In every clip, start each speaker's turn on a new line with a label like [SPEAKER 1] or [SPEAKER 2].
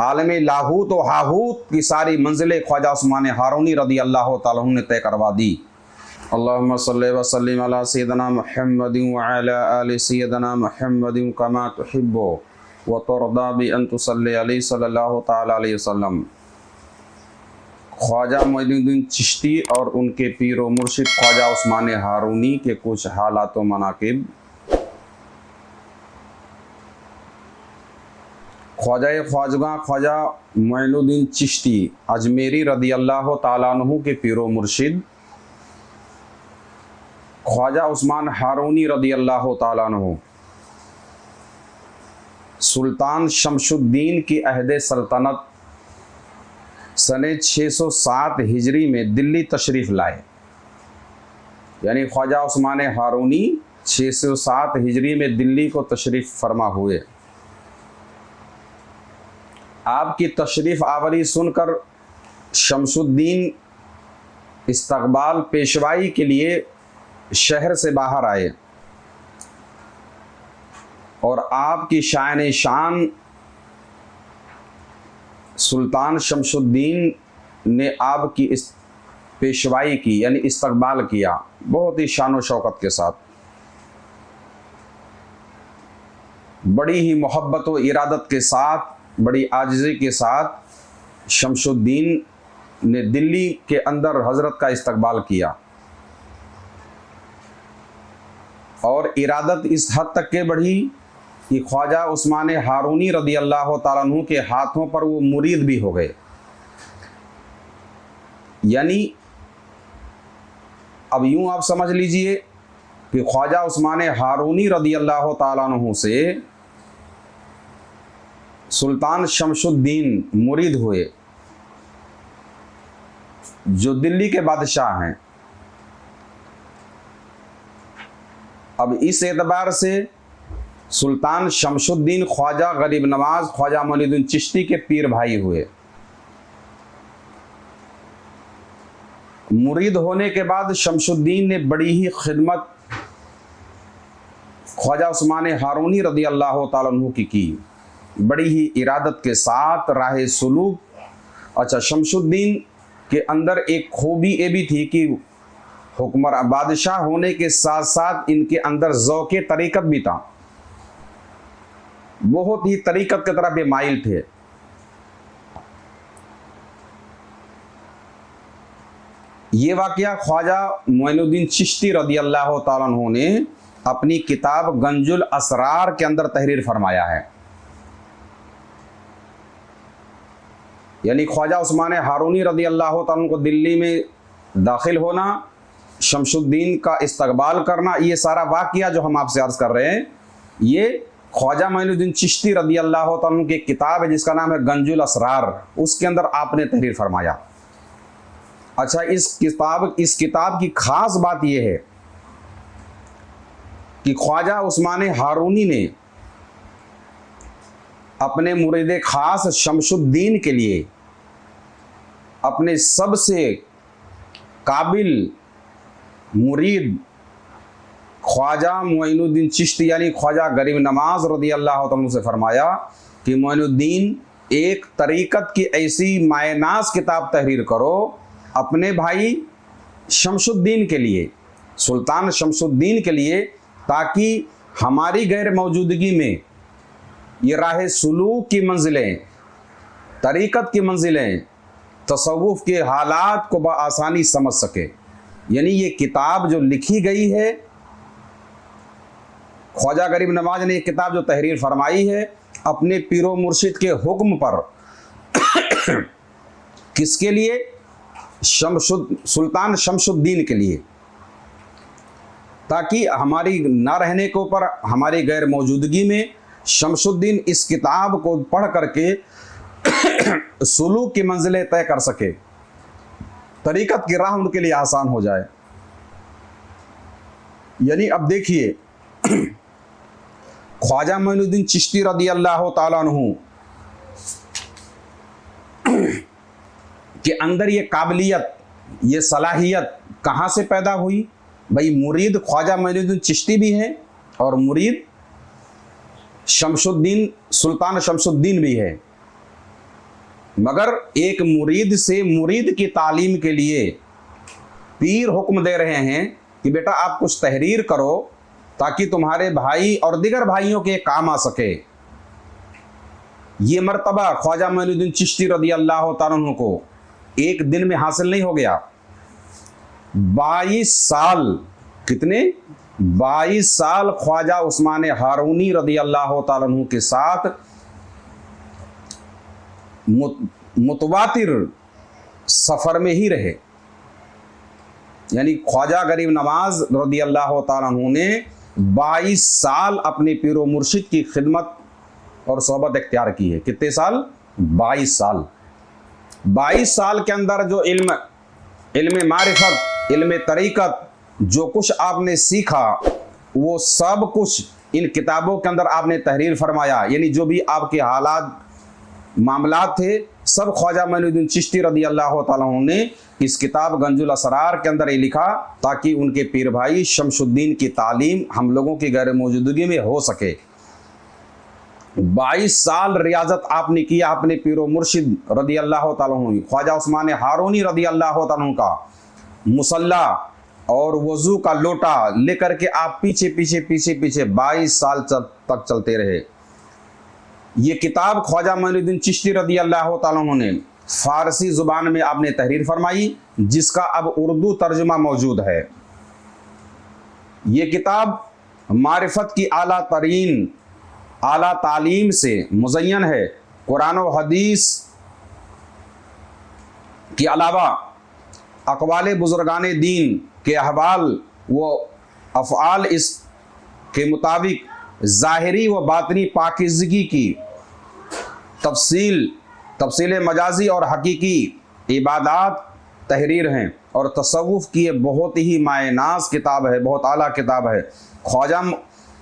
[SPEAKER 1] आलम लाहूत व हाहूत की सारी मंजिलें ख्वाजा उस्मान हारूनी रदी अल्लाह तआला अन्हु ने तय करवा दी। अल्लाहुम्मा सल्लि व सल्लिम अला सय्यिदना मुहम्मदिन व अला आलि सय्यिदना मुहम्मदिन कमा तुहिब्बु व तुरदा बि अन तुसल्ली अलैहि सल्लल्लाहु तआला अलैहि वसल्लम। ख्वाजा मोइनुद्दीन चिश्ती और उनके पीर व मुर्शिद ख्वाजा उस्मान हारूनी के कुछ हालात व मनाकिब। ख्वाजा ख्वाजा मोइनुद्दीन चिश्ती अजमेरी रदी अल्लाह तआला अन्हु के पीर व मुर्शिद ख्वाजा उस्मान हारूनी रदी अल्लाह तआला अन्हु सुल्तान शमशुद्दीन की अहद सल्तनत सने 607 हिजरी में दिल्ली तशरीफ़ लाए। यानी ख्वाजा उस्मान हारूनी 607 हिजरी में दिल्ली को तशरीफ़ फरमा हुए। आपकी तशरीफ़ आवरी सुनकर शमशुद्दीन इस्तकबाल पेशवाई के लिए शहर से बाहर आए और आपकी शान शान सुल्तान शमशुद्दीन ने आपकी इस पेशवाई की यानी इस्तकबाल किया बहुत ही शान व शौकत के साथ। बड़ी ही मोहब्बत व इरादत के साथ, बड़ी आजिज़ी के साथ शमशुद्दीन ने दिल्ली के अंदर हज़रत का इस्तकबाल किया और इरादत इस हद तक के बढ़ी कि ख्वाजा उस्मान हारूनी रदी अल्लाह तआला अन्हु के हाथों पर वो मुरीद भी हो गए। यानी अब यूं आप समझ लीजिए कि ख्वाजा उस्मान हारूनी रदी अल्लाह तआला अन्हु से सुल्तान शमशुद्दीन मुरीद हुए जो दिल्ली के बादशाह हैं। अब इस एतबार से सुल्तान शमशुद्दीन ख्वाजा गरीब नवाज ख्वाजा मोइनुद्दीन चिश्ती के पीर भाई हुए। मुरीद होने के बाद शमशुद्दीन ने बड़ी ही खिदमत ख्वाजा उस्मान हारूनी रदी अल्लाह तआला अन्हु की बड़ी ही इरादत के साथ राह सुलूक। अच्छा, शमशुद्दीन के अंदर एक खूबी ये भी थी कि हुक्मर बादशाह होने के साथ साथ इनके अंदर ज़ौक़े तरीक़त भी था, बहुत ही तरीक़त की तरफ माइल थे। ये वाक़या ख्वाजा मोइनुद्दीन चिश्ती रदी अल्लाह तआला अन्हु ने अपनी किताब गंजुल असरार के अंदर तहरीर फरमाया है। यानी ख्वाजा उस्मान हारूनी रदी अल्लाह तआला अन्हु को दिल्ली में दाखिल होना, शमशुद्दीन का इस्तकबाल करना, ये सारा वाक़या जो हम आपसे अर्ज़ कर रहे हैं ये ख्वाजा मोइनुद्दीन चिश्ती रदी अल्लाह तआला अन्हु की किताब है जिसका नाम है गंजुल असरार, उसके अंदर आपने तहरीर फरमाया। अच्छा, इस किताब की ख़ास बात यह है कि ख्वाजा उस्मान हारूनी ने अपने मुरीद ख़ास शमशुद्दीन के लिए अपने सबसे काबिल मुरीद ख्वाजा मोइनुद्दीन चिश्ती यानी ख्वाजा गरीब नवाज रदी अल्लाह तआला से फरमाया कि मोइनुद्दीन एक तरीक़त की ऐसी मायनाज़ किताब तहरीर करो अपने भाई शमशुद्दीन के लिए, सुल्तान शमशुद्दीन के लिए, ताकि हमारी गैर मौजूदगी में ये राह सुलूक की मंजिलें, तरीक़त की मंजिलें, तसव्वुफ़ के हालात को बआसानी समझ सके। यानी ये किताब जो लिखी गई है, ख्वाजा गरीब नवाज ने एक किताब जो तहरीर फरमाई है अपने पीरो मुर्शिद के हुक्म पर किसके लिए? सुल्तान शमशुद्दीन के लिए, ताकि हमारी ना रहने के ऊपर हमारी गैर मौजूदगी में शमशुद्दीन इस किताब को पढ़ करके सुलूक की मंजिलें तय कर सके, तरीक़त की राह उनके लिए आसान हो जाए। यानी अब देखिए ख्वाजा मोइनुद्दीन चिश्ती रदी अल्लाह तआला अन्हु के अंदर ये काबिलियत, ये सलाहियत कहाँ से पैदा हुई? भाई मुरीद ख्वाजा मोइनुद्दीन चिश्ती भी है और मुरीद शमशुद्दीन सुल्तान शमशुद्दीन भी है। मगर एक मुरीद से मुरीद की तालीम के लिए पीर हुक्म दे रहे हैं कि बेटा आप कुछ तहरीर करो ताकि तुम्हारे भाई और दिगर भाइयों के काम आ सके। ये मर्तबा ख्वाजा मोइनुद्दीन चिश्ती रदी अल्लाह तआला अन्हु को एक दिन में हासिल नहीं हो गया। 22 साल, कितने 22 साल ख्वाजा उस्मान हारूनी रदी अल्लाह तआला अन्हु के साथ मुतवातिर सफर में ही रहे। यानी ख्वाजा गरीब नवाज रदी अल्लाह तआला अन्हु ने 22 साल अपने पीरो मुर्शिद की खिदमत और सोहबत इख्तियार की है। कितने साल? 22 साल। 22 साल के अंदर जो इल्म मारिफत, इल्म तरीक़त, जो कुछ आपने सीखा वो सब कुछ इन किताबों के अंदर आपने तहरीर फरमाया। यानी जो भी आपके हालात मामलात थे सब ख्वाजा मोइनुद्दीन चिश्ती रदी अल्लाह तआला अन्हु ने इस किताब गंजुल असरार के अंदर ये लिखा ताकि उनके पीर भाई शमशुद्दीन की तालीम हम लोगों की गैर मौजूदगी में हो सके। 22 साल रियाजत आपने किया अपने पीरो मुर्शिद रदी अल्लाह तआला अन्हु ख्वाजा उस्मान हारूनी रदी अल्लाह तआला अन्हु का मुसल्ला और वजू का लोटा लेकर के आप पीछे पीछे पीछे पीछे 22 साल तक चलते रहे। ये किताब ख्वाजा मोइनुद्दीन चिश्ती रदी अल्लाह तआला अन्हु ने फारसी जुबान में आपने तहरीर फरमाई, जिसका अब उर्दू तर्जुमा मौजूद है। ये किताब मारिफत की आला तालीम से मुज़य्यन है। कुरान व हदीस के अलावा अक़वाले बुज़ुर्गाने दीन के अहवाल व अफ़आल इस के मुताबिक ज़ाहिरी व बातनी पाकीज़गी की तफसील मजाजी और हकीकी इबादात तहरीर हैं और तसव्वुफ़ की ये बहुत ही मायनाज़ किताब है, बहुत आला किताब है। ख्वाजा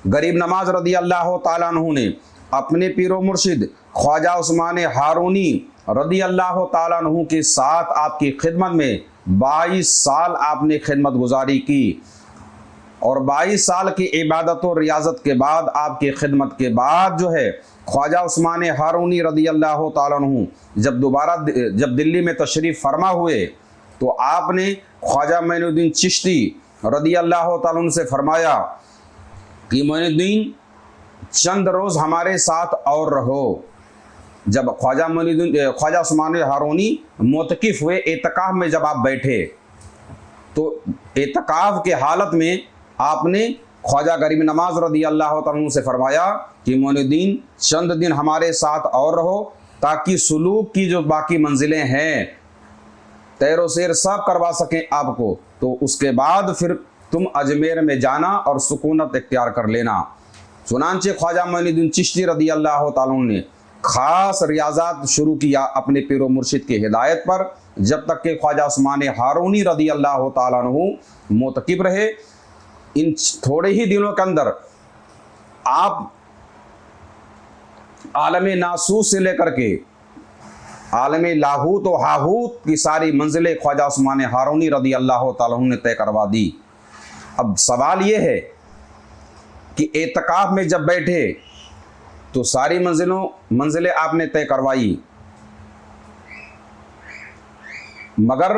[SPEAKER 1] गरीब नवाज रदी अल्लाह तआला अन्हु ने अपने पीरो मुर्शिद ख्वाजा उस्मान हारूनी रदी अल्लाह तआला अन्हु के साथ आपकी खिदमत में 22 साल आपने खिदमत गुजारी की और 22 साल की इबादत और रियाजत के बाद आपकी खिदमत के बाद जो है ख्वाजा उस्मान हारूनी रदी अल्लाह तआला अन्हु जब दिल्ली में तशरीफ़ फरमा हुए तो आपने ख्वाजा मोइनुद्दीन चिश्ती रदी अल्लाह तआला अन्हु से फरमाया कि मोइनुद्दीन चंद रोज़ हमारे साथ और रहो। जब ख्वाजा उस्मान हारूनी मोतकिफ़ हुए, एतकाफ़ में जब आप बैठे तो एतकाफ़ के हालत में आपने ख्वाजा गरीब नवाज रदी अल्लाह तआला अन्हु से फरमाया कि मोइनुद्दीन चंद दिन हमारे साथ और रहो ताकि सुलूक की जो बाकी मंजिलें हैं तैरो सैर सब करवा सकें आपको, तो उसके बाद फिर तुम अजमेर में जाना और सुकूनत इख्तियार कर लेना। चुनांचे ख्वाजा मोइनुद्दीन चिश्ती रदी अल्लाह तआला अन्हु ने ख़ास रियाज़ात शुरू किया अपने पीरो मुर्शिद की हिदायत पर, जब तक कि ख्वाजा उस्मान हारूनी रदी अल्लाह तआला अन्हु मोतकिब रहे। इन थोड़े ही दिनों के अंदर आप आलम नासूस से लेकर के आलम लाहूत व हाहूत की सारी मंजिलें ख्वाजा उस्मान हारूनी रदी अल्लाह तआला अन्हु ने तय करवा दी। अब सवाल ये है कि एतकाफ़ में जब बैठे तो सारी मंजिलें आपने तय करवाई, मगर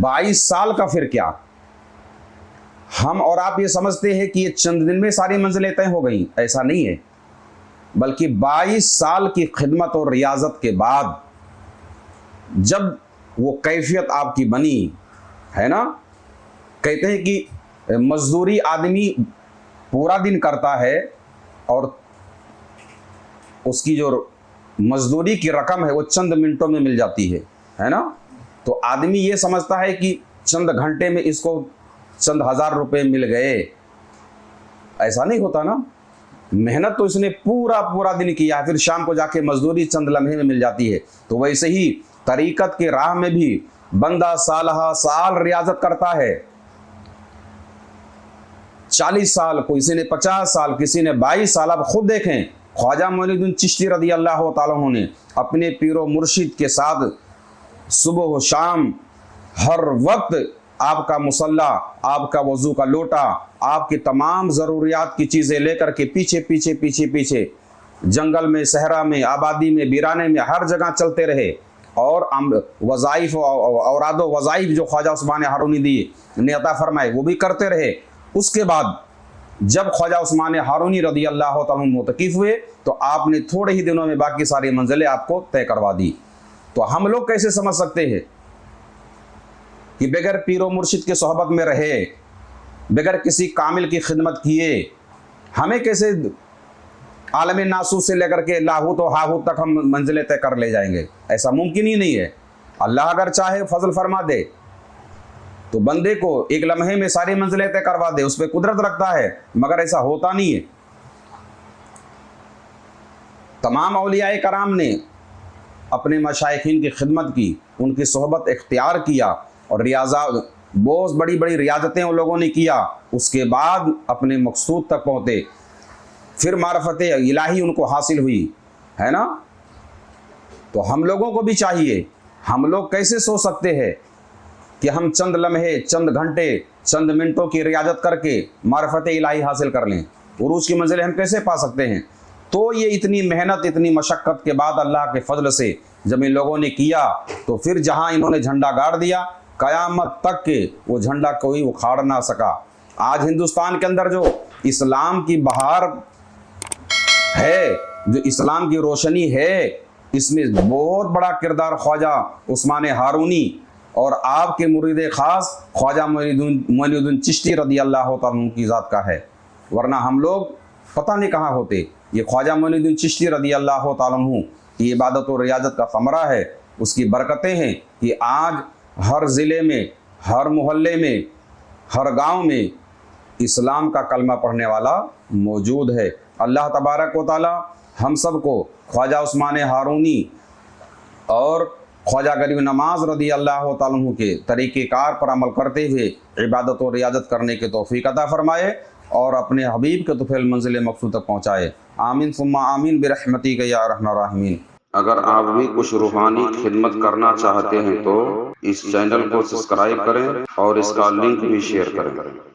[SPEAKER 1] 22 साल का फिर क्या? हम और आप ये समझते हैं कि ये चंद दिन में सारी मंजिलें तय हो गई, ऐसा नहीं है। बल्कि 22 साल की खिदमत और रियाजत के बाद जब वो कैफियत आपकी बनी है ना, कहते हैं कि मजदूरी आदमी पूरा दिन करता है और उसकी जो मजदूरी की रकम है वो चंद मिनटों में मिल जाती है ना। तो आदमी ये समझता है कि चंद घंटे में इसको चंद हज़ार रुपए मिल गए, ऐसा नहीं होता ना। मेहनत तो इसने पूरा दिन किया, फिर शाम को जाके मजदूरी चंद लम्हे में मिल जाती है। तो वैसे ही तरीक़त के राह में भी बंदा साल रियाजत करता है, 40 साल, किसी ने 50 साल, किसी ने 22 साल। आप खुद देखें ख्वाजा मोइनुद्दीन चिश्ती रदी अल्लाह तआला अन्हु ने अपने पीरो मुर्शिद के साथ सुबह व शाम हर वक्त आपका मुसल्ला, आपका वज़ू का लोटा, आपकी तमाम ज़रूरियात की चीज़ें लेकर के पीछे जंगल में, सहरा में, आबादी में, वीराने में, हर जगह चलते रहे और वज़ाइफ औरादो वज़ाइफ जो ख्वाजा उस्मान हारूनी ने अता फरमाए वो भी करते रहे। उसके बाद जब ख्वाजा उस्मान हारूनी रज़ी अल्लाह तआला अन्हु मुतकीफ़ हुए तो आपने थोड़े ही दिनों में बाकी सारी मंजिलें आपको तय करवा दी। तो हम लोग कैसे समझ सकते हैं कि बगैर पीरो मुर्शिद के सोहबत में रहे, बगैर किसी कामिल की खिदमत किए, हमें कैसे आलम नासूस से लेकर के लाहूत और हाहूत तक हम मंजिलें तय कर ले जाएंगे? ऐसा मुमकिन ही नहीं है। अल्लाह अगर चाहे फजल फरमा दे तो बंदे को एक लम्हे में सारी मंजिलें तय करवा दे, उस पर कुदरत रखता है, मगर ऐसा होता नहीं है। तमाम औलियाए कराम ने अपने मशाइखीन की खिदमत की, उनकी सोहबत इख्तियार किया और रियाजा बहुत बड़ी बड़ी रियाजतें उन लोगों ने किया। उसके बाद अपने मकसूद तक पहुँचे, फिर मारफत इलाही उनको हासिल हुई, है ना। तो हम लोगों को भी चाहिए, हम लोग कैसे सोच सकते हैं कि हम चंद लम्हे, चंद घंटे, चंद मिनटों की रियाजत करके मारफत इलाही हासिल कर लें? उरूज की मंजिलें हम कैसे पा सकते हैं? तो ये इतनी मेहनत, इतनी मशक्क़त के बाद अल्लाह के फजल से जब इन लोगों ने किया तो फिर जहाँ इन्होंने झंडा गाड़ दिया, क़यामत तक के वो झंडा कोई उखाड़ ना सका। आज हिंदुस्तान के अंदर जो इस्लाम की बहार है, जो इस्लाम की रोशनी है, इसमें बहुत बड़ा किरदार ख्वाजा उस्मान हारूनी और आपके मुरीद ख़ास ख्वाजा मोइनुद्दीन चिश्ती रज़ी अल्लाह तआला अन्हु की ज़ात का है। वरना हम लोग पता नहीं कहाँ होते। ये ख्वाजा मोइनुद्दीन चिश्ती रज़ी अल्लाह तआला अन्हु की इबादत और रियाजत का समरा है, उसकी बरकतें हैं कि आज हर ज़िले में, हर मोहल्ले में, हर गांव में इस्लाम का कलमा पढ़ने वाला मौजूद है। अल्लाह तबारक व तआला हम सब को ख्वाजा उस्मान हारूनी और ख्वाजा गरीब नवाज़ रज़ी अल्लाह तआला अन्हु के तरीक़ेकार पर अमल करते हुए इबादत और रियाजत करने के तौफ़ीक़ अता फ़रमाए और अपने हबीब के तुफ़ैल मंजिल मक़सूद तक पहुँचाए। आमीन सुम्मा आमीन बिरहमतिक या अरहमर राहिमीन।
[SPEAKER 2] अगर आप भी कुछ रूहानी खिदमत करना चाहते हैं तो इस चैनल को सब्सक्राइब करें और इसका लिंक भी शेयर करें।